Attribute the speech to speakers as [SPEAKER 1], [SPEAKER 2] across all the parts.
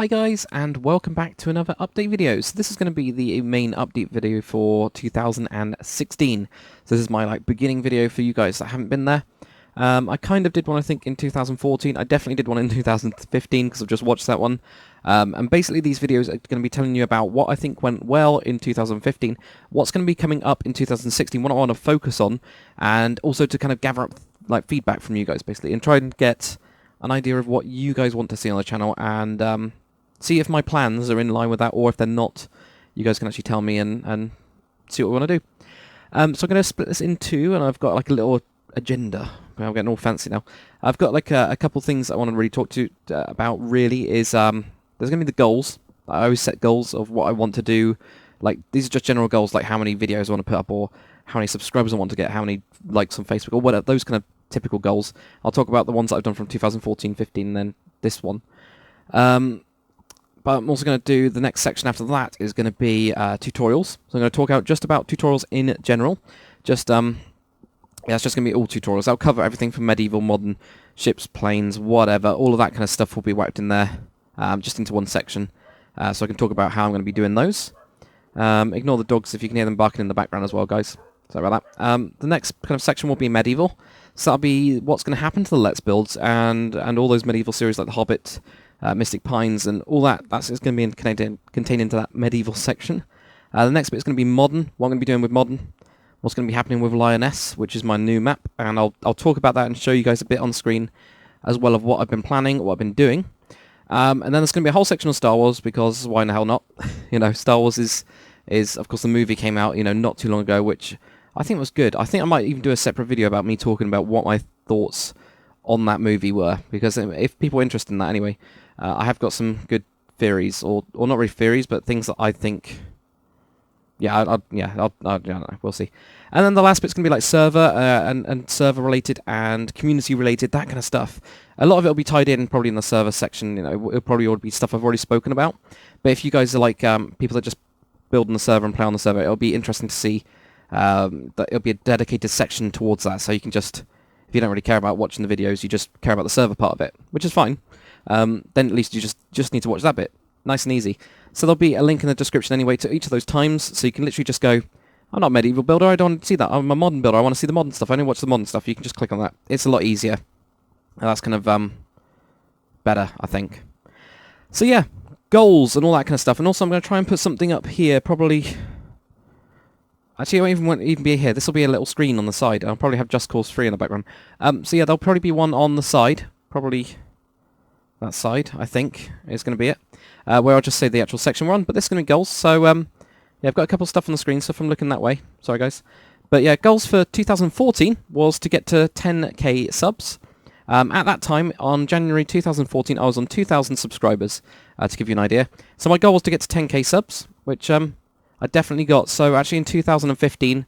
[SPEAKER 1] Hi guys, and welcome back to another update video. So this is going to be the main update video for 2016. So this is my beginning video for you guys that haven't been there. I kind of did one I think in 2014. I definitely did one in 2015 because I've just watched that one. And basically these videos are going to be telling you about what I think went well in 2015, what's going to be coming up in 2016, what I want to focus on, and also to kind of gather up feedback from you guys basically, and try and get an idea of what you guys want to see on the channel, and see if my plans are in line with that, or if they're not, you guys can actually tell me and see what we want to do. So I'm going to split this in two, and I've got like a little agenda. I'm getting all fancy now. I've got like a couple things I want to really talk to about. Really, is there's going to be the goals. I always set goals of what I want to do. Like these are just general goals, like how many videos I want to put up, or how many subscribers I want to get, how many likes on Facebook, or whatever. Those kind of typical goals. I'll talk about the ones that I've done from 2014, 15, and then this one. But I'm also going to do the next section after that is going to be tutorials. So I'm going to talk out just about tutorials in general. Just yeah, it's just going to be all tutorials. I'll cover everything from medieval, modern, ships, planes, whatever. All of that kind of stuff will be wiped in there, just into one section. So I can talk about how I'm going to be doing those. Ignore the dogs if you can hear them barking in the background as well, guys. Sorry about that. The next kind of section will be medieval. So that'll be what's going to happen to the Let's Builds and all those medieval series like The Hobbit, Mystic Pines, and all that. That's going to be contained into that medieval section. The next bit is going to be modern. What I'm going to be doing with modern. What's going to be happening with Lioness, which is my new map, and I'll talk about that and show you guys a bit on screen, as well of what I've been planning, what I've been doing. And then there's going to be a whole section on Star Wars, because why in the hell not? You know, Star Wars is of course the movie came out, you know, not too long ago, which I think was good. I think I might even do a separate video about me talking about what my thoughts on that movie were, because if people are interested in that anyway, I have got some good theories, or not really theories, but things that I think. Yeah, I don't know, we'll see. And then the last bit's going to be like server and server related and community related, that kind of stuff. A lot of it will be tied in probably in the server section. You know, it'll probably all be stuff I've already spoken about. But if you guys are like people that just build on the server and play on the server, it'll be interesting to see that it'll be a dedicated section towards that. So you can just, if you don't really care about watching the videos, you just care about the server part of it, which is fine. Then at least you just need to watch that bit. Nice and easy. So there'll be a link in the description anyway to each of those times, so you can literally just go, I'm not a medieval builder, I don't want to see that, I'm a modern builder, I want to see the modern stuff, I only watch the modern stuff. You can just click on that. It's a lot easier. And that's kind of better, I think. So yeah, goals and all that kind of stuff. And also I'm going to try and put something up here, probably. Actually, I won't even be here. This will be a little screen on the side. I'll probably have Just Cause 3 in the background. So yeah, there'll probably be one on the side, probably that side, I think, is going to be it. Where I'll just say the actual section we're on, but this is going to be goals. So, yeah, I've got a couple of stuff on the screen, so if I'm looking that way, sorry guys. But yeah, goals for 2014 was to get to 10k subs. At that time, on January 2014, I was on 2,000 subscribers, to give you an idea. So my goal was to get to 10k subs, which I definitely got. So actually in 2015,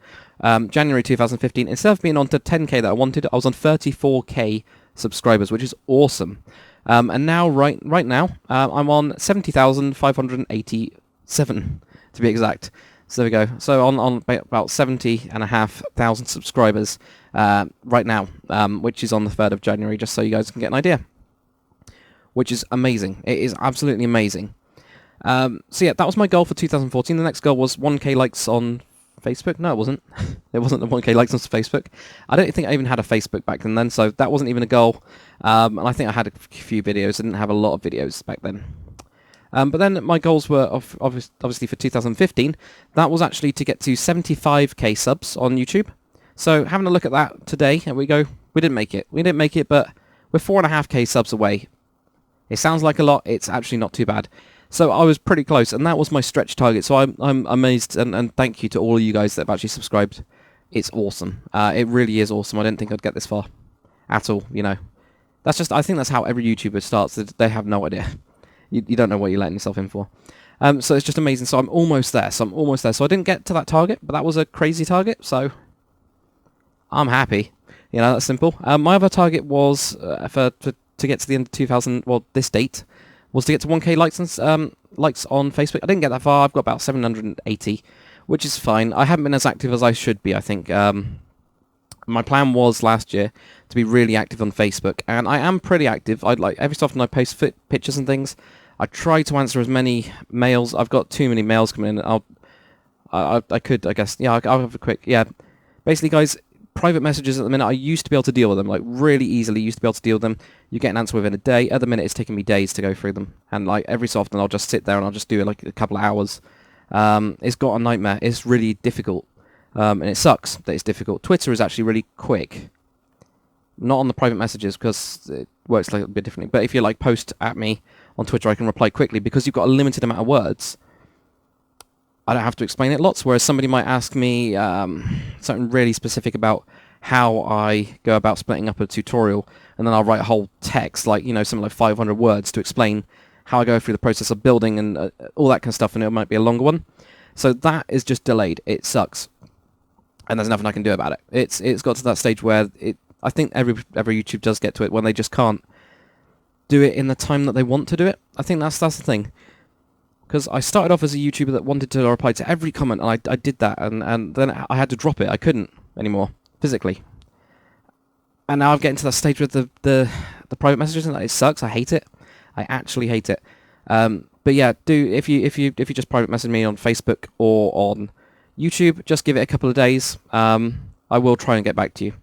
[SPEAKER 1] January 2015, instead of being on to 10k that I wanted, I was on 34k subscribers, which is awesome. And now, right now, I'm on 70,587 to be exact. So there we go. So on about 70,500 subscribers right now, which is on the 3rd of January, just so you guys can get an idea. Which is amazing. It is absolutely amazing. So yeah, that was my goal for 2014. The next goal was 1k likes on Facebook. No, it wasn't. It wasn't the 1k likes on Facebook. I don't think I even had a Facebook back then, so that wasn't even a goal. And I think I had a few videos. I didn't have a lot of videos back then. But then my goals were obviously for 2015. That was actually to get to 75k subs on YouTube. So having a look at that today, and we go, we didn't make it. We didn't make it, but we're 4.5k subs away. It sounds like a lot. It's actually not too bad. So I was pretty close, and that was my stretch target. So I'm amazed, and thank you to all of you guys that have actually subscribed. It's awesome. It really is awesome. I didn't think I'd get this far at all, you know. That's just, I think that's how every YouTuber starts. They have no idea. You don't know what you're letting yourself in for. So it's just amazing. So I'm almost there. So I didn't get to that target, but that was a crazy target. So I'm happy. You know, that's simple. My other target was to get to the end of 2000. Well, this date was to get to 1k likes on Facebook. I didn't get that far. I've got about 780, which is fine. I haven't been as active as I should be, I think. My plan was last year to be really active on Facebook, and I am pretty active. Every so often I post pictures and things. I try to answer as many mails. I've got too many mails coming in. I could, I guess. Yeah, I'll have a quick. Yeah, basically, guys, private messages at the minute, I used to be able to deal with them, like really easily. Used to be able to deal with them. You get an answer within a day. At the minute, it's taking me days to go through them, and like every so often, I'll just sit there and I'll just do it like a couple of hours. It's got a nightmare. It's really difficult, and it sucks that it's difficult. Twitter is actually really quick. Not on the private messages because it works like a bit differently. But if you like post at me on Twitter, I can reply quickly because you've got a limited amount of words. I don't have to explain it lots, whereas somebody might ask me something really specific about how I go about splitting up a tutorial, and then I'll write a whole text, like, something like 500 words to explain how I go through the process of building and all that kind of stuff, and it might be a longer one. So that is just delayed. It sucks. And there's nothing I can do about it. It's got to that stage where I think every YouTube does get to it when they just can't do it in the time that they want to do it. I think that's the thing. Because I started off as a YouTuber that wanted to reply to every comment, and I did that, and then I had to drop it. I couldn't anymore, physically. And now I'm getting to that stage with the private messages, and it sucks. I hate it. I actually hate it. But yeah, if you just private message me on Facebook or on YouTube, just give it a couple of days. I will try and get back to you.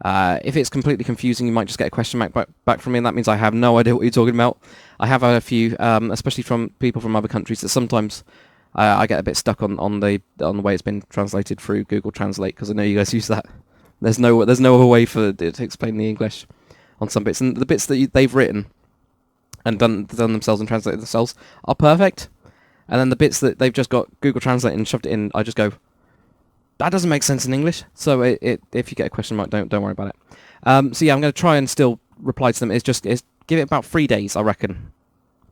[SPEAKER 1] If it's completely confusing, you might just get a question back from me, and that means I have no idea what you're talking about. I have had a few, especially from people from other countries, that sometimes I get a bit stuck on the way it's been translated through Google Translate, because I know you guys use that. There's no other way for it to explain the English on some bits, and the bits that they've written and done themselves and translated themselves are perfect, and then the bits that they've just got Google Translate and shoved it in, I just go, that doesn't make sense in English. So if you get a question mark, don't worry about it. So yeah, I'm going to try and still reply to them. It's give it about 3 days, I reckon.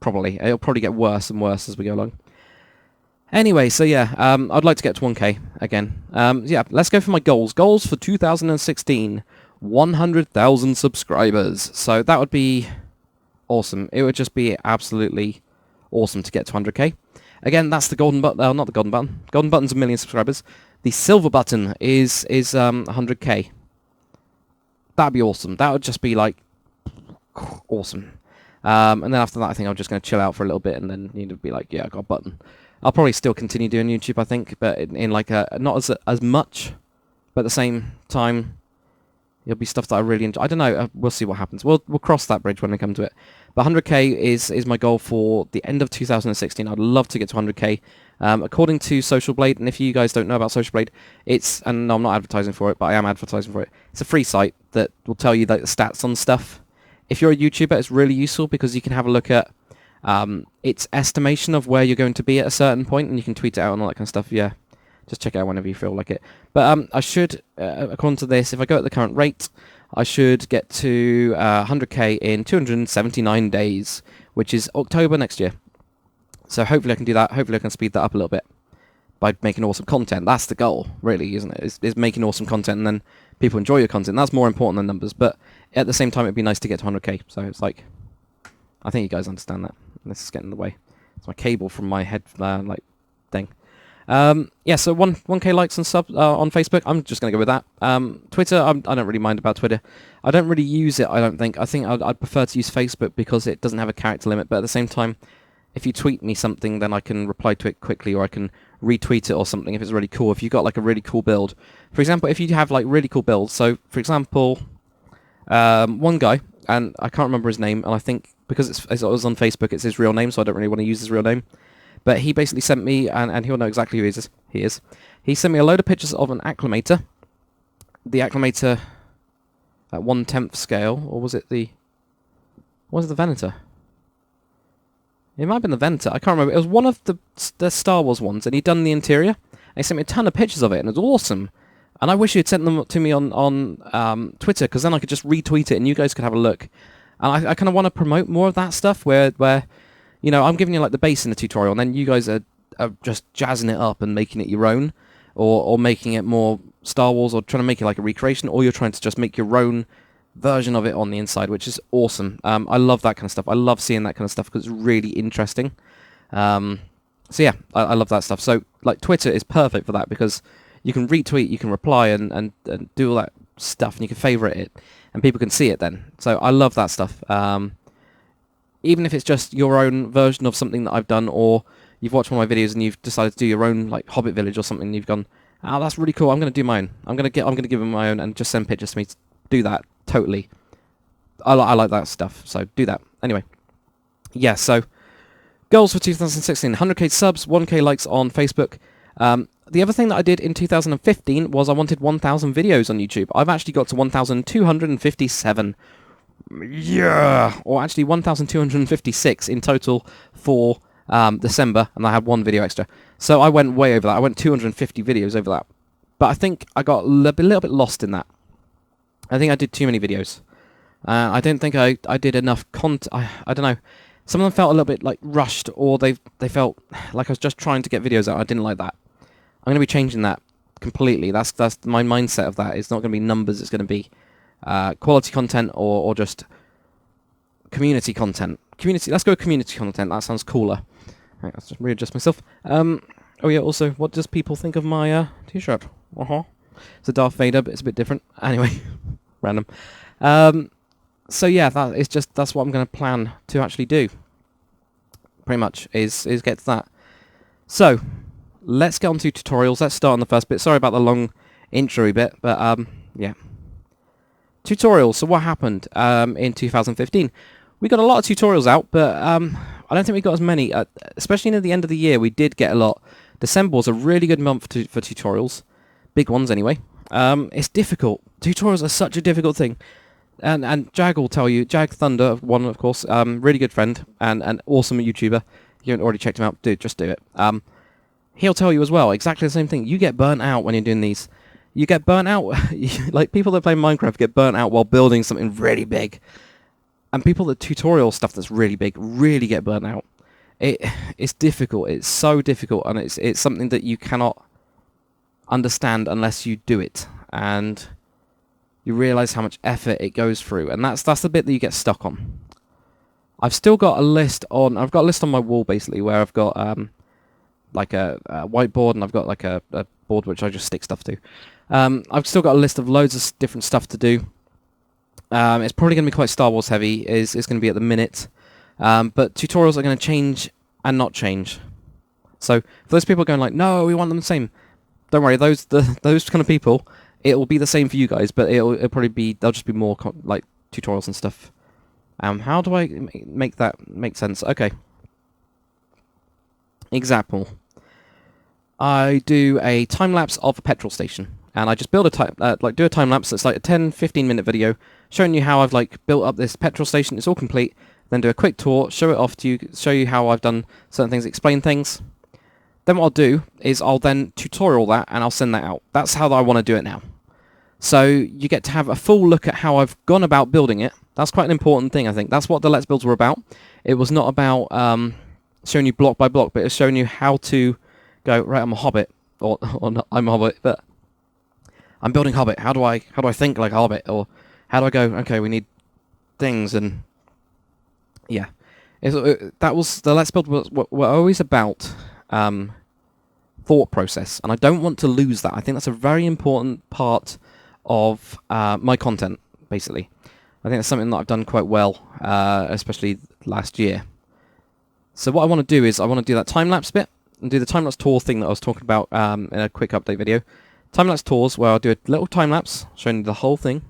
[SPEAKER 1] Probably. It'll probably get worse and worse as we go along. Anyway, so yeah, I'd like to get to 1K again. Yeah, let's go for my goals. Goals for 2016. 100,000 subscribers. So that would be awesome. It would just be absolutely awesome to get to 100k. Again, that's the golden button. Not the golden button. Golden button's a million subscribers. The silver button is 100k. That'd be awesome. That would just be like awesome. And then after that, I think I'm just going to chill out for a little bit, and then you'd be like, yeah, I got a button. I'll probably still continue doing YouTube, I think, but in like not as much, but at the same time, it'll be stuff that I really enjoy. I don't know. We'll see what happens. We'll cross that bridge when we come to it. But 100k is my goal for the end of 2016. I'd love to get to 100k. According to Social Blade, and if you guys don't know about Social Blade, and no, I'm not advertising for it, but I am advertising for it. It's a free site that will tell you like the stats on stuff. If you're a YouTuber, it's really useful because you can have a look at its estimation of where you're going to be at a certain point, and you can tweet it out and all that kind of stuff. Yeah, just check it out whenever you feel like it. But I should, according to this, if I go at the current rate, I should get to 100k in 279 days, which is October next year. So hopefully I can do that. Hopefully I can speed that up a little bit by making awesome content. That's the goal, really, isn't it? Is making awesome content, and then people enjoy your content. That's more important than numbers. But at the same time, it'd be nice to get to 100k. So it's like, I think you guys understand that. This is getting in the way. It's my cable from my head, thing. Yeah, so 1k likes and sub on Facebook. I'm just going to go with that. Twitter, I don't really mind about Twitter. I don't really use it, I don't think. I think I'd prefer to use Facebook because it doesn't have a character limit. But at the same time, if you tweet me something, then I can reply to it quickly, or I can retweet it or something if it's really cool. If you've got like a really cool build. For example, if you have like really cool builds. So, for example, one guy, and I can't remember his name, and I think because it was on Facebook, it's his real name, so I don't really want to use his real name. But he basically sent me, and he'll know exactly who he is. He sent me a load of pictures of an acclimator. The acclimator at 1/10 scale, or was it the Venator? It might have been the Venator, I can't remember. It was one of the Star Wars ones, and he'd done the interior. And he sent me a ton of pictures of it, and it was awesome. And I wish he'd sent them to me on Twitter, because then I could just retweet it, and you guys could have a look. And I kind of want to promote more of that stuff, where I'm giving you like the base in the tutorial, and then you guys are just jazzing it up and making it your own, or making it more Star Wars, or trying to make it like a recreation, or you're trying to just make your own version of it on the inside, which is awesome. I love that kind of stuff. I love seeing that kind of stuff because it's really interesting. So yeah, I love that stuff. So like Twitter is perfect for that because you can retweet, you can reply, and do all that stuff, and you can favorite it, and people can see it then. So I love that stuff. even if it's just your own version of something that I've done, or you've watched one of my videos and you've decided to do your own like Hobbit village or something, and you've gone, oh, that's really cool, I'm going to do my own. I'm going to give them my own and just send pictures to me. Do that, totally. I like that stuff, so do that. Anyway, yeah, so goals for 2016, 100k subs, 1k likes on Facebook. The other thing that I did in 2015 was I wanted 1,000 videos on YouTube. I've actually got to 1,257. Yeah! Or actually 1,256 in total for December, and I had one video extra. So I went way over that. I went 250 videos over that. But I think I got a little bit lost in that. I think I did too many videos. I don't think I did enough content. I don't know. Some of them felt a little bit like rushed, or they felt like I was just trying to get videos out. I didn't like that. I'm going to be changing that completely. That's my mindset of that. It's not going to be numbers. It's going to be quality content or just community content. Let's go community content. That sounds cooler. Right, let's just readjust myself. Oh yeah. Also, what does people think of my t-shirt? It's a Darth Vader, but it's a bit different. Anyway, random. So yeah, that's what I'm going to plan to actually do. Pretty much is get to that. So let's get on to tutorials. Let's start on the first bit. Sorry about the long intro bit, but yeah. Tutorials. So what happened in 2015? We got a lot of tutorials out, but I don't think we got as many. Especially near the end of the year, we did get a lot. December was a really good month for tutorials. Big ones, anyway. It's difficult. Tutorials are such a difficult thing. And Jag will tell you, Jag Thunder, one of course, really good friend and an awesome YouTuber. You haven't already checked him out, dude, just do it. He'll tell you as well, exactly the same thing. You get burnt out when you're doing these. You get burnt out, like people that play Minecraft get burnt out while building something really big. And people that tutorial stuff that's really big really get burnt out. It's difficult, it's so difficult, and it's something that you cannot understand unless you do it. And you realise how much effort it goes through, and that's the bit that you get stuck on. I've still got a list on. I've got a list on my wall basically where I've got like a whiteboard, and I've got like a board which I just stick stuff to. I've still got a list of loads of different stuff to do. It's probably going to be quite Star Wars heavy. It's going to be at the minute, but tutorials are going to change and not change. So for those people going like, no, we want them the same. Don't worry, those kind of people. It will be the same for you guys, but it'll probably be, there'll just be more like tutorials and stuff. How do I make that make sense? Okay. Example. I do a time lapse of a petrol station, and I just build do a time lapse that's like a 10-15 minute video showing you how I've like built up this petrol station. It's all complete. Then do a quick tour, show it off to you, show you how I've done certain things, explain things. Then what I'll do is I'll then tutorial that and I'll send that out. That's how I want to do it now. So you get to have a full look at how I've gone about building it. That's quite an important thing, I think. That's what the Let's Builds were about. It was not about showing you block by block, but it's showing you how to go, right, I'm a hobbit, or not, I'm a hobbit, but I'm building hobbit. How do I think like a hobbit, or how do I go, okay, we need things, and yeah. That was, the Let's Build were always about thought process, and I don't want to lose that. I think that's a very important part of my content, basically. I think that's something that I've done quite well, especially last year. So what I want to do is I want to do that time-lapse bit, and do the time-lapse tour thing that I was talking about in a quick update video. Time-lapse tours, where I'll do a little time-lapse, showing you the whole thing,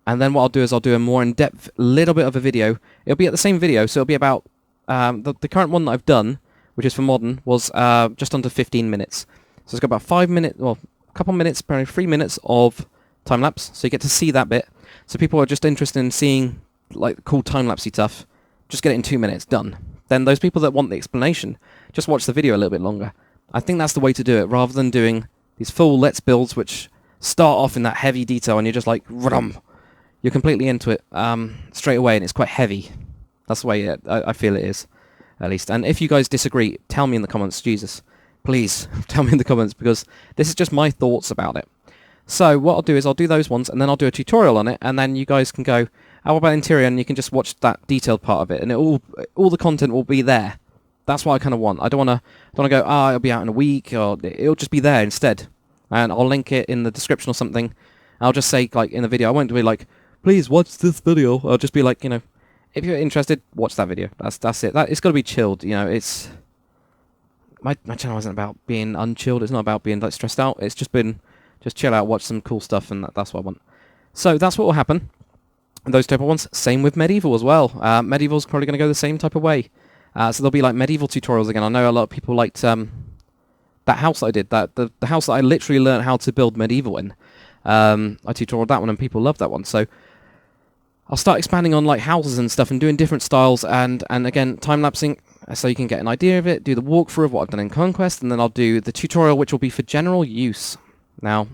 [SPEAKER 1] and then what I'll do is I'll do a more in-depth little bit of a video. It'll be at the same video, so it'll be about, the current one that I've done, which is for modern, was just under 15 minutes. So it's got about 5 minutes, well, a couple minutes, probably 3 minutes of time-lapse, so you get to see that bit. So people are just interested in seeing like cool time-lapsey stuff, just get it in 2 minutes, done. Then those people that want the explanation, just watch the video a little bit longer. I think that's the way to do it, rather than doing these full Let's Builds which start off in that heavy detail and you're just like, rum. You're completely into it straight away, and it's quite heavy. That's the way I feel it is, at least. And if you guys disagree, tell me in the comments, Jesus. Please, tell me in the comments, because this is just my thoughts about it. So what I'll do is I'll do those ones, and then I'll do a tutorial on it, and then you guys can go, how about interior, and you can just watch that detailed part of it, and all the content will be there. That's what I kind of want. I don't want to go, it'll be out in a week, or it'll just be there instead. And I'll link it in the description or something. I'll just say, like, in the video, I won't be like, please watch this video. I'll just be like, you know, if you're interested, watch that video. That's it. It's got to be chilled. You know, it's my channel isn't about being unchilled. It's not about being like stressed out. It's just been just chill out, watch some cool stuff, and that's what I want. So that's what will happen. And those type of ones. Same with medieval as well. Medieval's probably going to go the same type of way. So there'll be like medieval tutorials again. I know a lot of people liked that house that I did. The house that I literally learned how to build medieval in. I tutorialed that one, and people loved that one. So I'll start expanding on like houses and stuff, and doing different styles, and again time lapsing, so you can get an idea of it. Do the walkthrough of what I've done in Conquest, and then I'll do the tutorial, which will be for general use. Now,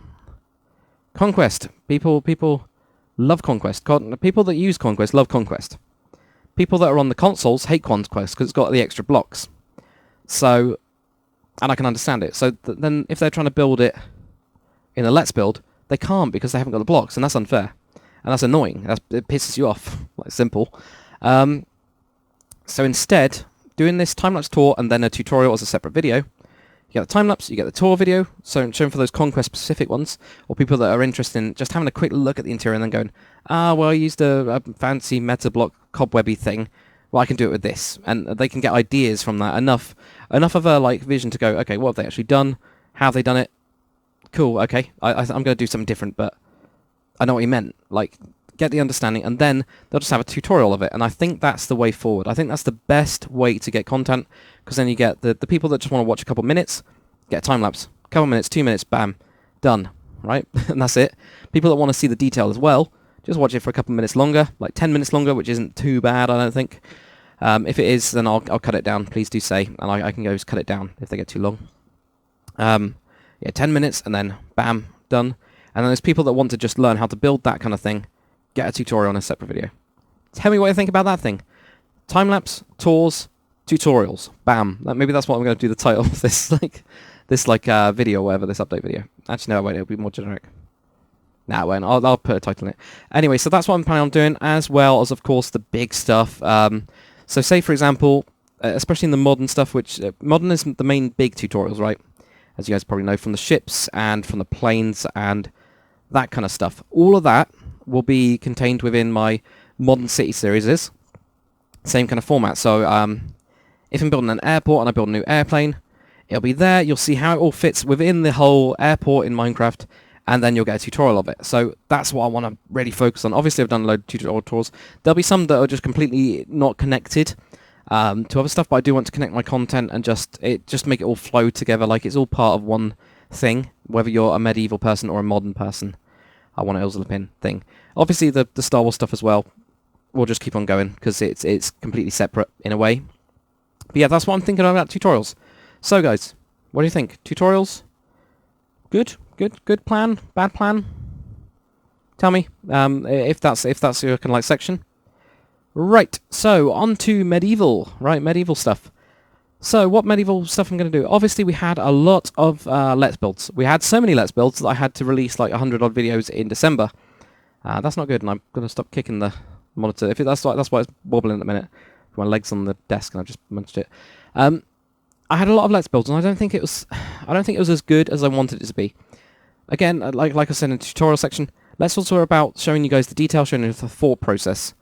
[SPEAKER 1] Conquest, people love Conquest. People that use Conquest love Conquest. People that are on the consoles hate Conquest because it's got the extra blocks. So, and I can understand it. So then if they're trying to build it in a Let's Build, they can't because they haven't got the blocks, and that's unfair. And that's annoying. It pisses you off. Like, simple. So instead, doing this time-lapse tour and then a tutorial as a separate video, you get the time-lapse, you get the tour video, so shown for those Conquest-specific ones, or people that are interested in just having a quick look at the interior and then going, well, I used a fancy meta-block cobwebby thing, well, I can do it with this. And they can get ideas from that, enough of a like vision to go, okay, what have they actually done? How have they done it? Cool, okay, I'm going to do something different, but I know what you meant. Like, get the understanding, and then they'll just have a tutorial of it, and I think that's the way forward. I think that's the best way to get content, because then you get the people that just want to watch a couple minutes, get a time-lapse. Couple minutes, 2 minutes, bam, done, right? And that's it. People that want to see the detail as well, just watch it for a couple minutes longer, like 10 minutes longer, which isn't too bad, I don't think. If it is, then I'll cut it down, please do say, and I can go just cut it down if they get too long. Yeah, 10 minutes, and then bam, done. And then there's people that want to just learn how to build that kind of thing, get a tutorial on a separate video. Tell me what you think about that thing. Time-lapse, tours, tutorials. Bam. Maybe that's what I'm going to do the title of this video, or whatever, this update video. Actually, no, I won't. It'll be more generic. Nah, I won't. I'll put a title in it. Anyway, so that's what I'm planning on doing, as well as, of course, the big stuff. So say, for example, especially in the modern stuff, which modern is the main big tutorials, right? As you guys probably know, from the ships and from the planes and that kind of stuff. All of that will be contained within my Modern City series. Same kind of format. So if I'm building an airport and I build a new airplane, it'll be there. You'll see how it all fits within the whole airport in Minecraft, and then you'll get a tutorial of it. So that's what I want to really focus on. Obviously, I've done a load of tutorial tours. There'll be some that are just completely not connected to other stuff, but I do want to connect my content and just make it all flow together, like it's all part of one thing, whether you're a medieval person or a modern person. I want a Pin thing. Obviously, the Star Wars stuff as well, we'll just keep on going, because it's completely separate in a way. But yeah, that's what I'm thinking about tutorials. So guys, what do you think? Tutorials? Good plan? Bad plan? Tell me if that's your kind of like section. Right, so on to medieval, right? Medieval stuff. So what medieval stuff I'm going to do? Obviously, we had a lot of Let's Builds. We had so many Let's Builds that I had to release like 100 odd videos in December. That's not good, and I'm going to stop kicking the monitor. That's why it's wobbling at the minute. My leg's on the desk, and I just munched it. I had a lot of Let's Builds, and I don't think it was as good as I wanted it to be. Again, like I said in the tutorial section, Let's Builds are about showing you guys the detail, showing you the thought process.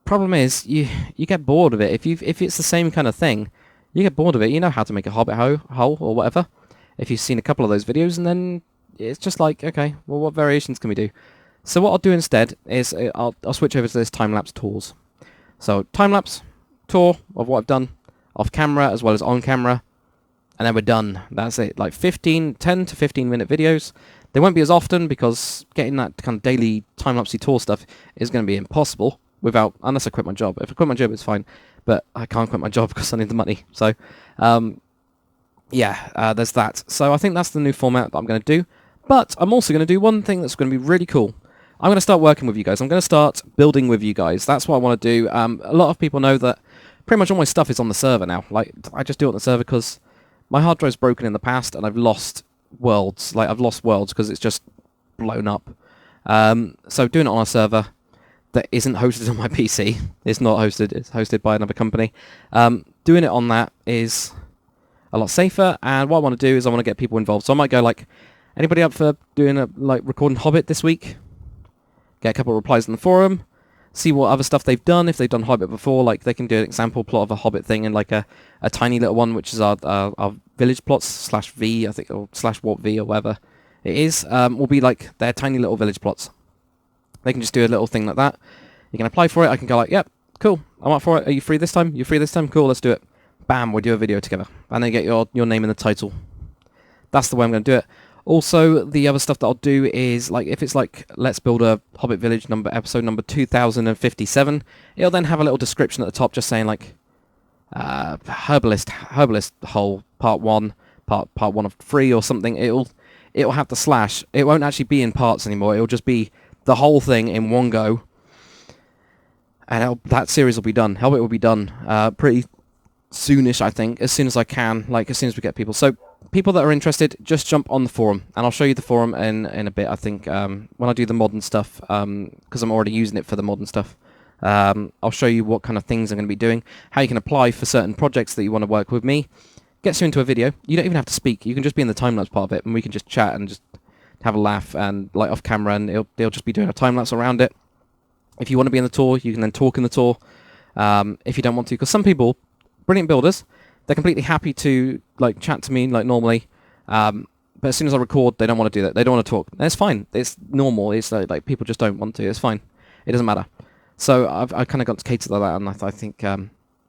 [SPEAKER 1] Problem is, you get bored of it. If it's the same kind of thing, you get bored of it. You know how to make a hobbit hole or whatever. If you've seen a couple of those videos, and then it's just like, okay, well, what variations can we do? So what I'll do instead is I'll switch over to this time-lapse tours. So time-lapse tour of what I've done off camera as well as on camera, and then we're done. That's it. Like 10 to 15 minute videos. They won't be as often because getting that kind of daily time-lapsey tour stuff is going to be impossible unless I quit my job. If I quit my job, it's fine, but I can't quit my job because I need the money. So yeah, there's that. So I think that's the new format that I'm going to do. But I'm also going to do one thing that's going to be really cool. I'm going to start working with you guys. I'm going to start building with you guys. That's what I want to do. A lot of people know that pretty much all my stuff is on the server now. Like, I just do it on the server because my hard drive's broken in the past and I've lost worlds. Like, I've lost worlds because it's just blown up. So doing it on a server that isn't hosted on my PC. It's not hosted. It's hosted by another company. Doing it on that is a lot safer. And what I want to do is I want to get people involved. So I might go like, anybody up for doing recording Hobbit this week? Get a couple of replies in the forum. see what other stuff they've done. If they've done Hobbit before, like they can do an example plot of a Hobbit thing and like a tiny little one, which is our village plots /V, I think, or /warp V or whatever it is, will be like their tiny little village plots. They can just do a little thing like that. You can apply for it. I can go like, yep, cool, I'm up for it. Are you free this time? You're free this time? Cool, let's do it. Bam, we'll do a video together. And then you get your name in the title. That's the way I'm going to do it. Also, the other stuff that I'll do is, like, if it's like, let's build a Hobbit Village episode number 2057, it'll then have a little description at the top just saying, like, Herbalist Hole, part 1 of 3 or something. It'll have the slash. It won't actually be in parts anymore. It'll just be the whole thing in one go. And that series will be done. Hobbit will be done pretty soonish, I think, as soon as I can, like, as soon as we get people. So, people that are interested, just jump on the forum, and I'll show you the forum in a bit, I think, when I do the modern stuff, because I'm already using it for the modern stuff. I'll show you what kind of things I'm going to be doing, how you can apply for certain projects that you want to work with me. Gets you into a video. You don't even have to speak. You can just be in the time-lapse part of it, and we can just chat and just have a laugh and like off camera, and they'll just be doing a time-lapse around it. If you want to be in the tour, you can then talk in the tour. If you don't want to, because some people, brilliant builders, they're completely happy to like chat to me like normally, but as soon as I record, they don't want to do that. They don't want to talk. And it's fine. It's normal. It's like people just don't want to. It's fine. It doesn't matter. So I've kind of got to cater to that, and I think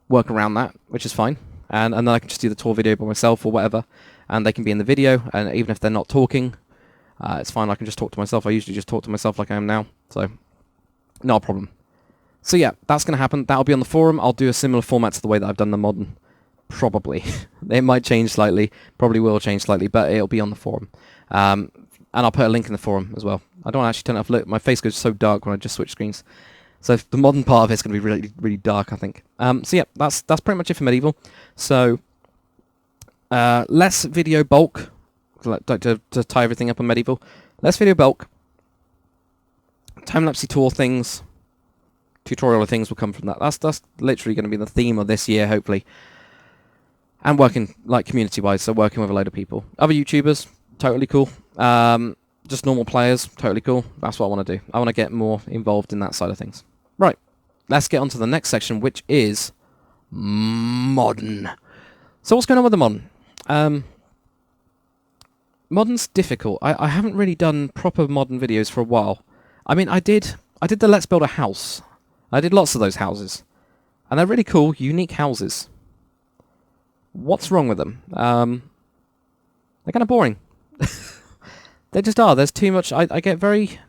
[SPEAKER 1] work around that, which is fine. And then I can just do the tour video by myself or whatever, and they can be in the video. And even if they're not talking, it's fine. I can just talk to myself. I usually just talk to myself like I am now, so no problem. So yeah, that's going to happen. That'll be on the forum. I'll do a similar format to the way that I've done the modern. Probably. It might change slightly. Probably will change slightly, but it'll be on the forum. And I'll put a link in the forum as well. I don't actually turn it off. Look, my face goes so dark when I just switch screens. So the modern part of it's going to be really, really dark, I think. So yeah, that's pretty much it for Medieval. So less video bulk, to tie everything up on Medieval. Less video bulk. Time-lapse tour things, tutorial things will come from that. That's literally going to be the theme of this year, hopefully. And working, like, community-wise, so working with a load of people. Other YouTubers, totally cool. Just normal players, totally cool. That's what I want to do. I want to get more involved in that side of things. Right, let's get on to the next section, which is modern. So what's going on with the modern? Modern's difficult. I haven't really done proper modern videos for a while. I mean, I did the Let's Build a House. I did lots of those houses. And they're really cool, unique houses. What's wrong with them? They're kind of boring. They just are. There's too much. I get very...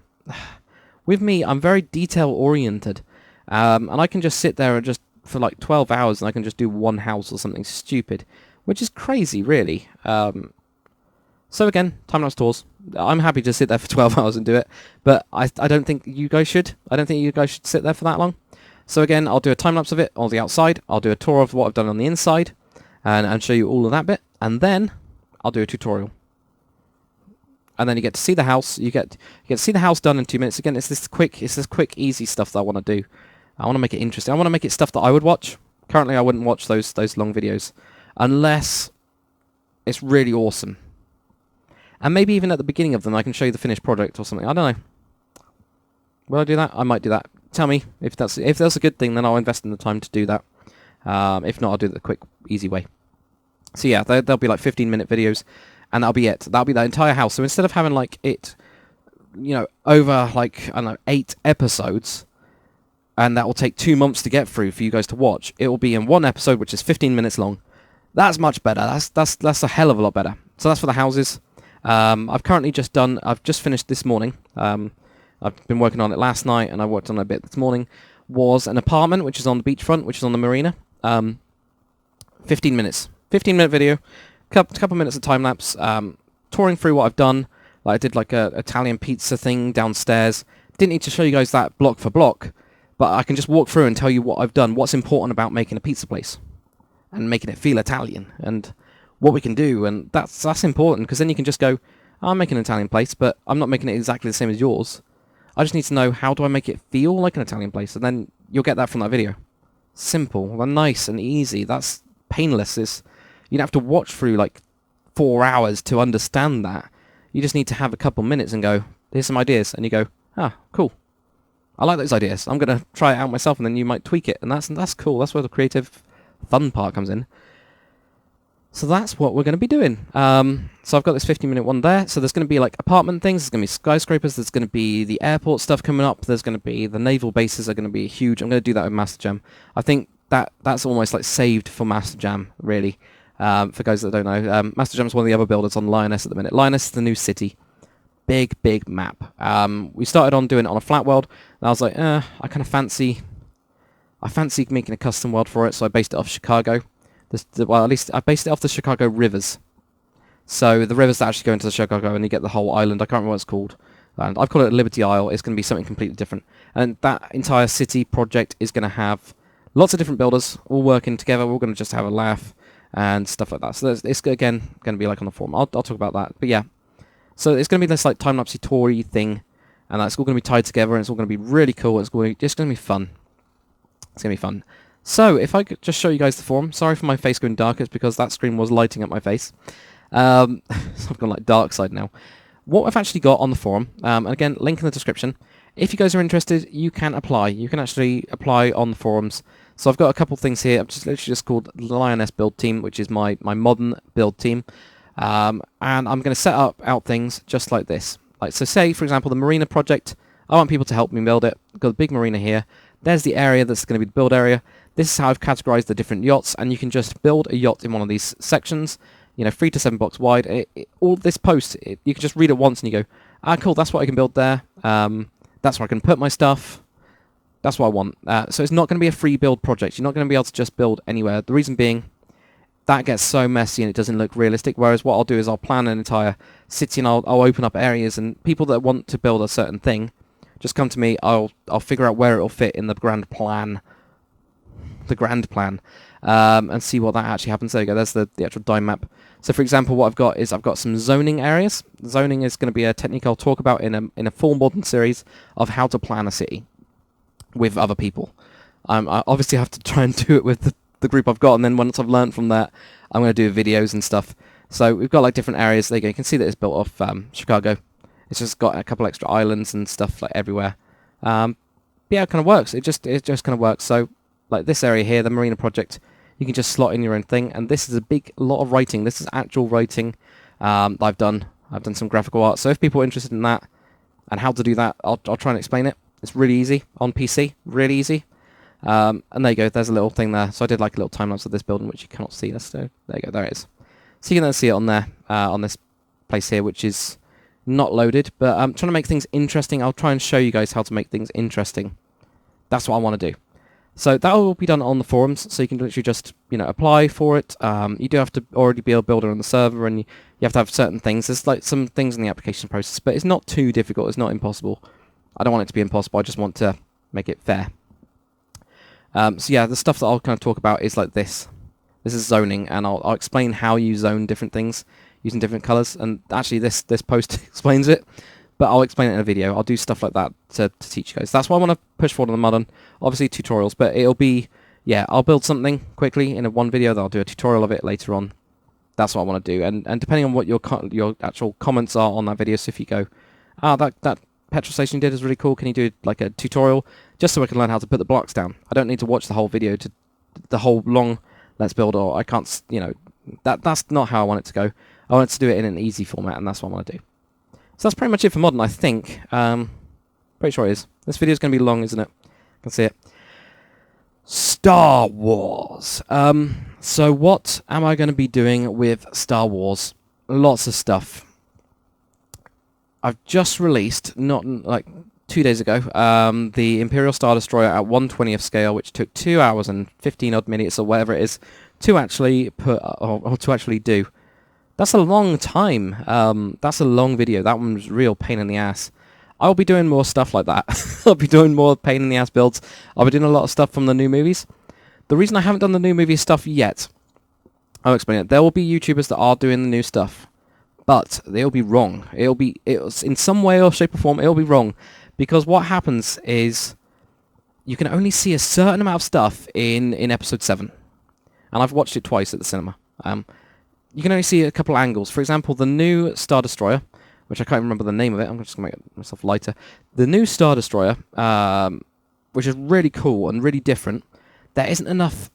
[SPEAKER 1] With me, I'm very detail-oriented. And I can just sit there and just for like 12 hours and I can just do one house or something stupid. Which is crazy, really. So again, time-lapse tours. I'm happy to sit there for 12 hours and do it. But I don't think you guys should. I don't think you guys should sit there for that long. So again, I'll do a time-lapse of it on the outside. I'll do a tour of what I've done on the inside. And show you all of that bit, and then I'll do a tutorial. And then you get to see the house. You get to see the house done in 2 minutes. Again, it's this quick, easy stuff that I want to do. I want to make it interesting. I want to make it stuff that I would watch. Currently, I wouldn't watch those long videos unless it's really awesome. And maybe even at the beginning of them, I can show you the finished product or something. I don't know. Will I do that? I might do that. Tell me if that's a good thing. Then I'll invest in the time to do that. If not, I'll do it the quick, easy way. So yeah, they'll be like 15-minute videos, and that'll be it. That'll be that entire house. So instead of having like it, over like, I don't know, 8 episodes, and that will take 2 months to get through for you guys to watch, it will be in one episode, which is 15 minutes long. That's much better. That's a hell of a lot better. So that's for the houses. I've just finished this morning. I've been working on it last night, and I worked on it a bit this morning. Was an apartment, which is on the beachfront, which is on the marina. 15 minutes. 15-minute video, couple minutes of time-lapse, touring through what I've done. Like I did like a Italian pizza thing downstairs. Didn't need to show you guys that block for block, but I can just walk through and tell you what I've done, what's important about making a pizza place, and making it feel Italian, and what we can do, and that's important, because then you can just go, I'm making an Italian place, but I'm not making it exactly the same as yours. I just need to know, how do I make it feel like an Italian place, and then you'll get that from that video. Simple, and nice, and easy. That's painless. You don't have to watch through like 4 hours to understand that. You just need to have a couple minutes and go, here's some ideas, and you go, ah, cool. I like those ideas. I'm going to try it out myself, and then you might tweak it, and that's cool. That's where the creative fun part comes in. So that's what we're going to be doing. So I've got this 15-minute one there. So there's going to be like apartment things. There's going to be skyscrapers. There's going to be the airport stuff coming up. There's going to be the naval bases are going to be huge. I'm going to do that with Master Jam. I think that's almost like saved for Master Jam, really. For guys that don't know, Master Jam is one of the other builders on Lioness at the minute. Lioness is the new city. Big map. We started on doing it on a flat world, and I was like, I fancy making a custom world for it, so I based it off Chicago. Well, at least I based it off the Chicago rivers. So the rivers that actually go into the Chicago, and you get the whole island. I can't remember what it's called. And I've called it Liberty Isle. It's going to be something completely different. And that entire city project is going to have lots of different builders all working together. We're going to just have a laugh and stuff like that. So it's again going to be like on the forum. I'll talk about that. But yeah. So it's going to be this like time-lapsey toury thing, and that's all going to be tied together, and it's all going to be really cool. It's going to be fun. It's going to be fun. So if I could just show you guys the forum. Sorry for my face going dark. It's because that screen was lighting up my face. So I've gone like dark side now. What I've actually got on the forum, and again, link in the description. If you guys are interested, you can apply. You can actually apply on the forums. So I've got a couple things here. I've just literally just called the Lioness build team, which is my modern build team. And I'm going to set out things just like this. Like, so say, for example, the marina project. I want people to help me build it. I've got a big marina here. There's the area that's going to be the build area. This is how I've categorized the different yachts, and you can just build a yacht in one of these sections, 3 to 7 blocks wide. All this post, you can just read it once and you go, cool, that's what I can build there. That's where I can put my stuff. That's what I want. So it's not going to be a free build project. You're not going to be able to just build anywhere. The reason being, that gets so messy and it doesn't look realistic. Whereas what I'll do is I'll plan an entire city, and I'll open up areas, and people that want to build a certain thing, just come to me. I'll figure out where it'll fit in the grand plan. And see what that actually happens. There you go. There's the actual dime map. So for example, what I've got is I've got some zoning areas. Zoning is going to be a technique I'll talk about in a full modern series of how to plan a city with other people. I obviously have to try and do it with the group I've got, and then once I've learned from that, I'm going to do videos and stuff. So we've got like different areas. There you go. You can see that it's built off Chicago. It's just got a couple extra islands and stuff like everywhere. Yeah, it kind of works. It just kind of works. So like this area here, the marina project, you can just slot in your own thing, and this is a lot of writing. This is actual writing I've done. I've done some graphical art. So if people are interested in that and how to do that, I'll try and explain it. It's really easy on PC, really easy. And there you go. There's a little thing there. So I did like a little time lapse of this building, which you cannot see. So there you go. There it is. So you can then see it on there, on this place here, which is not loaded. But I'm trying to make things interesting. I'll try and show you guys how to make things interesting. That's what I want to do. So that will be done on the forums, so you can literally just, apply for it. You do have to already be a builder on the server, and you have to have certain things. There's like some things in the application process, but it's not too difficult. It's not impossible. I don't want it to be impossible. I just want to make it fair. So yeah, the stuff that I'll kind of talk about is like this. This is zoning, and I'll explain how you zone different things using different colors. And actually, this post explains it. But I'll explain it in a video. I'll do stuff like that to teach you guys. That's why I want to push forward on the modern. Obviously tutorials, but it'll be, I'll build something quickly in one video. Then I'll do a tutorial of it later on. That's what I want to do. And depending on what your actual comments are on that video, so if you go, that petrol station you did is really cool. Can you do like a tutorial just so I can learn how to put the blocks down? I don't need to watch the whole video to the whole long let's build, or I can't, that's not how I want it to go. I want it to do it in an easy format, and that's what I want to do. So that's pretty much it for modern, I think. Pretty sure it is. This video is going to be long, isn't it? I can see it. Star Wars. So what am I going to be doing with Star Wars? Lots of stuff. I've just released, not like 2 days ago, the Imperial Star Destroyer at 1/20th scale, which took 2 hours and 15 odd minutes or whatever it is to actually put or to actually do. That's a long time. That's a long video. That one was real pain in the ass. I'll be doing more stuff like that. I'll be doing more pain in the ass builds. I'll be doing a lot of stuff from the new movies. The reason I haven't done the new movie stuff yet, I'll explain it. There will be YouTubers that are doing the new stuff, but they'll be wrong. It'll in some way or shape or form, it'll be wrong, because what happens is you can only see a certain amount of stuff in episode 7, and I've watched it twice at the cinema. You can only see a couple angles. For example, the new Star Destroyer, which I can't remember the name of it. I'm just going to make myself lighter. The new Star Destroyer, which is really cool and really different. There isn't enough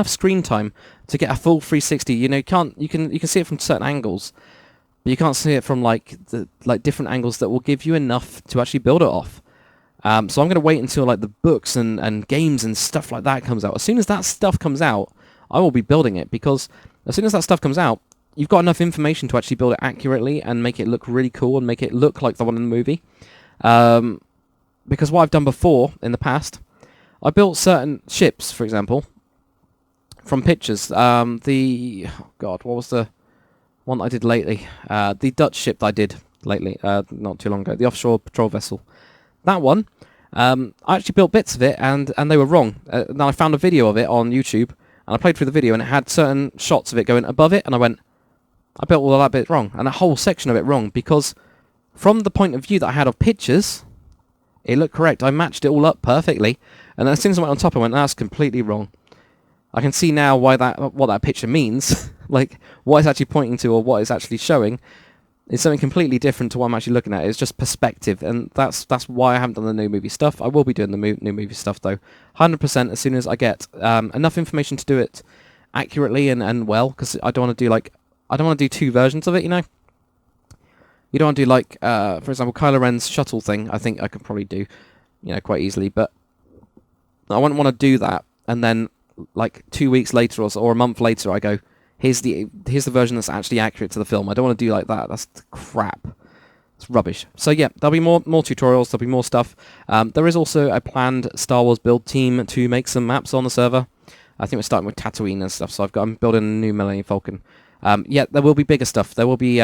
[SPEAKER 1] screen time to get a full 360. You know, you can see it from certain angles, but you can't see it from like different angles that will give you enough to actually build it off. So I'm going to wait until like the books and games and stuff like that comes out. As soon as that stuff comes out, I will be building it, because as soon as that stuff comes out, you've got enough information to actually build it accurately and make it look really cool and make it look like the one in the movie. Because what I've done before in the past, I built certain ships, for example, from pictures. What was the one that I did lately? The Dutch ship that I did lately, not too long ago, the offshore patrol vessel. That one, I actually built bits of it, and they were wrong. Then I found a video of it on YouTube, and I played through the video, and it had certain shots of it going above it, and I built all of that bit wrong, and a whole section of it wrong, because from the point of view that I had of pictures, it looked correct. I matched it all up perfectly, and then as soon as I went on top, I went, that's completely wrong. I can see now what that picture means, like what it's actually pointing to or what it's actually showing. It's something completely different to what I'm actually looking at. It's just perspective, and that's why I haven't done the new movie stuff. I will be doing the new movie stuff, though, 100% as soon as I get enough information to do it accurately and well, because I don't want to do two versions of it, you know? You don't want to do, like, for example, Kylo Ren's shuttle thing. I think I could probably do, you know, quite easily, but I wouldn't want to do that, and then, like, 2 weeks later or a month later, I go, here's the version that's actually accurate to the film. I don't want to do like that. That's crap. It's rubbish. So yeah, there'll be more tutorials. There'll be more stuff. There is also a planned Star Wars build team to make some maps on the server. I think we're starting with Tatooine and stuff. So I'm building a new Millennium Falcon. Yeah, there will be bigger stuff. There will be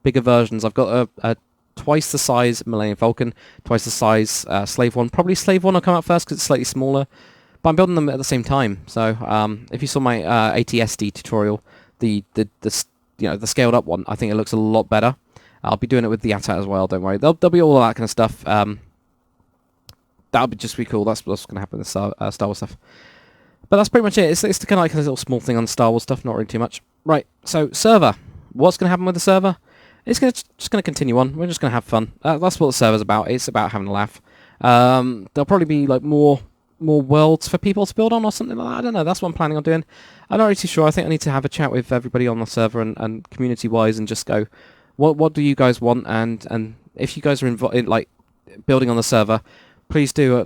[SPEAKER 1] bigger versions. I've got a twice the size Millennium Falcon, twice the size Slave One. Probably Slave One will come out first because it's slightly smaller. But I'm building them at the same time. So if you saw my ATSD tutorial, the scaled up one, I think it looks a lot better. I'll be doing it with the AT-AT as well. Don't worry. There'll be all that kind of stuff. That'll be just be cool. That's what's going to happen with Star Wars stuff. But that's pretty much it. It's kind of like a little small thing on Star Wars stuff. Not really too much. Right. So server. What's going to happen with the server? It's just going to continue on. We're just going to have fun. That's what the server's about. It's about having a laugh. There'll probably be like more worlds for people to build on or something like that. I don't know. That's what I'm planning on doing. I'm not really too sure. I think I need to have a chat with everybody on the server and community-wise and just go, what do you guys want? And if you guys are in, like, building on the server, please do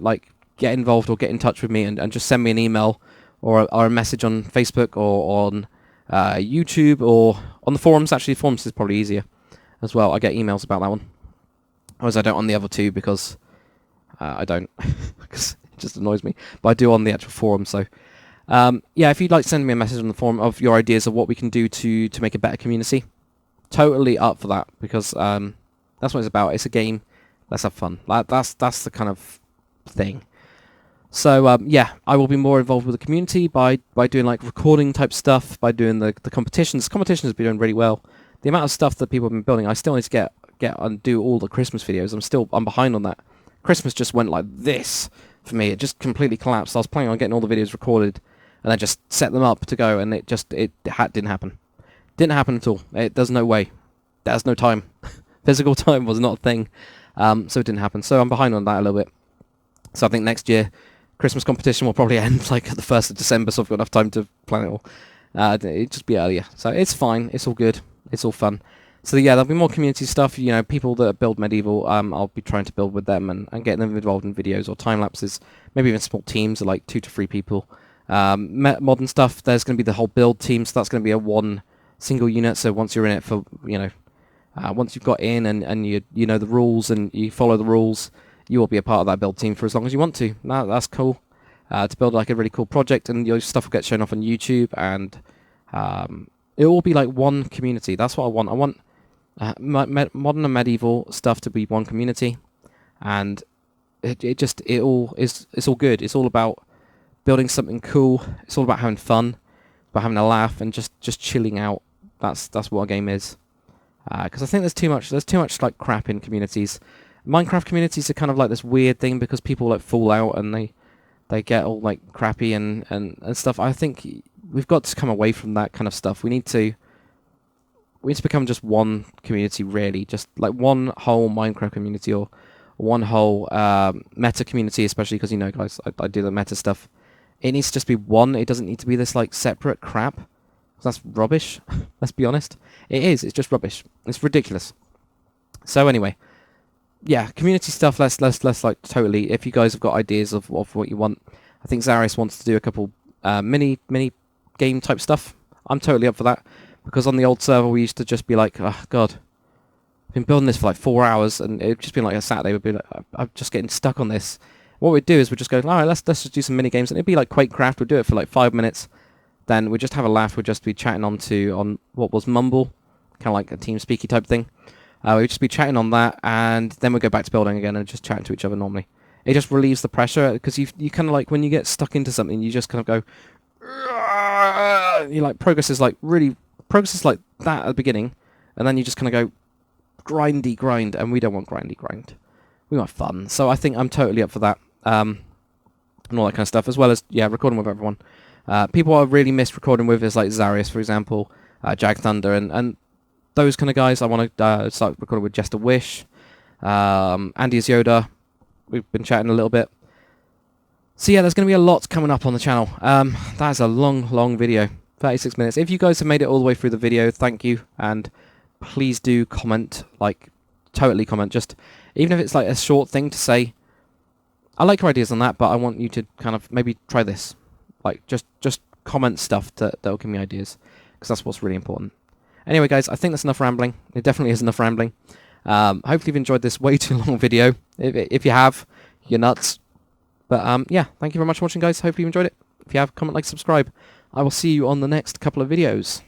[SPEAKER 1] get involved or get in touch with me and just send me an email or a message on Facebook or on YouTube or on the forums. Actually, forums is probably easier as well. I get emails about that one. Whereas I don't on the other two because I don't. Because it just annoys me. But I do on the actual forum, so... yeah, if you'd like to send me a message on the forum of your ideas of what we can do to make a better community, totally up for that, because that's what it's about. It's a game. Let's have fun. That's the kind of thing. So, yeah, I will be more involved with the community by doing, like, recording type stuff, by doing the competitions. Competitions have been doing really well. The amount of stuff that people have been building, I still need to get and do all the Christmas videos. I'm behind on that. Christmas just went like this for me. It just completely collapsed. I was planning on getting all the videos recorded and then just set them up to go, and it didn't happen. Didn't happen at all. There's no way. There's no time. Physical time was not a thing. So it didn't happen. So I'm behind on that a little bit. So I think next year, Christmas competition will probably end like at the 1st of December, so I've got enough time to plan it all. It'd just be earlier. So it's fine. It's all good. It's all fun. So yeah, there'll be more community stuff. You know, people that build medieval, I'll be trying to build with them and getting them involved in videos or time lapses. Maybe even small teams of like 2 to 3 people. Modern stuff, there's going to be the whole build team, so that's going to be a one single unit. So once you're in it for, you know, once you've got in and you know the rules and you follow the rules, you will be a part of that build team for as long as you want to. That's cool. To build like a really cool project, and your stuff will get shown off on YouTube, and it will be like one community. That's what I want. I want modern and medieval stuff to be one community, and it's all good. It's all about building something cool. It's all about having fun, about having a laugh, and just chilling out. That's what a game is. Because I think there's too much like crap in communities. Minecraft communities are kind of like this weird thing because people like fall out and they get all like crappy and stuff. I think we've got to come away from that kind of stuff. We need to we need to become just one community, really, just like one whole Minecraft community, or one whole meta community, especially because, you know, guys, I do the meta stuff. It needs to just be one. It doesn't need to be this like separate crap. That's rubbish. Let's be honest. It is. It's just rubbish. It's ridiculous. So anyway, yeah, community stuff. Let's like totally. If you guys have got ideas of what you want, I think Zarius wants to do a couple mini game type stuff. I'm totally up for that, because on the old server we used to just be like, oh god, I've been building this for like 4 hours, and it'd just been like a Saturday. We'd be like, I'm just getting stuck on this. What we'd do is we'd just go, all right, let's just do some mini games, and it'd be like Quakecraft. We'd do it for like 5 minutes, then we'd just have a laugh. We'd just be chatting on what was Mumble, kind of like a TeamSpeaky type thing. We'd just be chatting on that, and then we'd go back to building again and just chatting to each other normally. It just relieves the pressure, because you kind of like, when you get stuck into something, you just kind of go, you like, progress is like that at the beginning, and then you just kind of go grind, and we don't want grind. We want fun. So I think I'm totally up for that, and all that kind of stuff, as well as, yeah, recording with everyone. People I really missed recording with is like Zarius, for example, Jag Thunder, and those kind of guys. I want to start recording with Jester Wish, Andy is Yoda. We've been chatting a little bit. So yeah, there's going to be a lot coming up on the channel. That's a long video, 36 minutes. If you guys have made it all the way through the video, thank you, and please do comment, like, totally comment, just, even if it's like a short thing to say, I like your ideas on that, but I want you to kind of maybe try this. Like, just comment stuff that'll give me ideas, because that's what's really important. Anyway, guys, I think that's enough rambling. It definitely is enough rambling. Hopefully you've enjoyed this way too long video. If you have, you're nuts. But yeah, thank you very much for watching, guys. Hopefully you enjoyed it. If you have, comment, like, subscribe. I will see you on the next couple of videos.